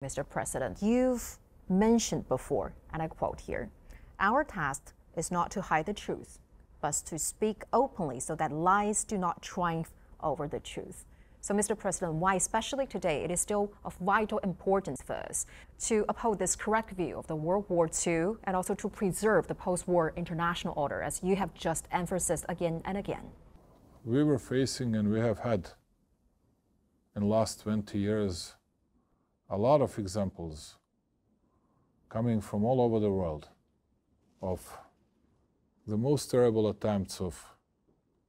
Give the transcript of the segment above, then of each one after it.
Mr. President, you've mentioned before, and I quote here, "Our task is not to hide the truth, but to speak openly so that lies do not triumph over the truth." So, Mr. President, why, especially today, it is still of vital importance for us to uphold this correct view of the World War II and also to preserve the post-war international order, as you have just emphasized again and again? We were facing, and we have had in the last 20 years, a lot of examples coming from all over the world of the most terrible attempts of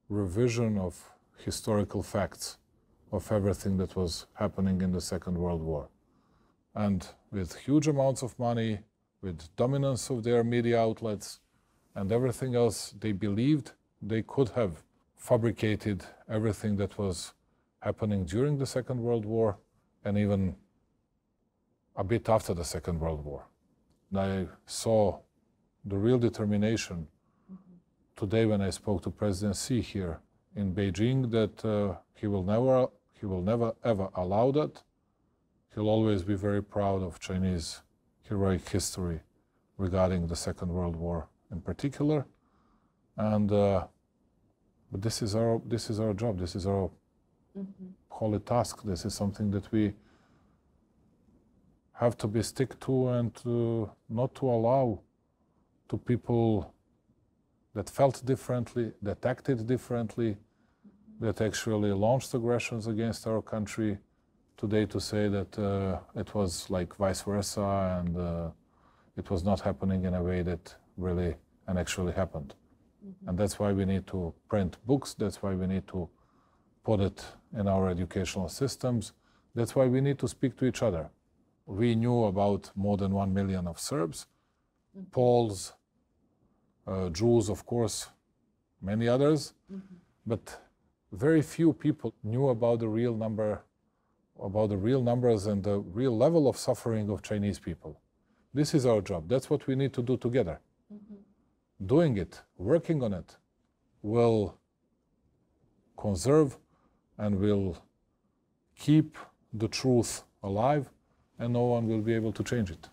revision of historical facts of everything that was happening in the Second World War. And with huge amounts of money, with dominance of their media outlets and everything else, they believed they could have fabricated everything that was happening during the Second World War and even a bit after the Second World War. And I saw the real determination today when I spoke to President Xi here in Beijing that he will never ever allow that. He'll always be very proud of Chinese heroic history regarding the Second World War in particular. And but this is our job. This is our holy task. This is something that we have to be stick to, and not to allow to people that felt differently, that acted differently, that actually launched aggressions against our country today to say that it was like vice versa and it was not happening in a way that really and actually happened. And that's why we need to print books. That's why we need to put it in our educational systems. That's why we need to speak to each other. We knew about more than 1 million of Serbs, Poles, Jews, of course, many others, but very few people knew about the real numbers and the real level of suffering of Chinese people. This is our job. That's what we need to do together. Doing it, working on it, will conserve and will keep the truth alive, and no one will be able to change it.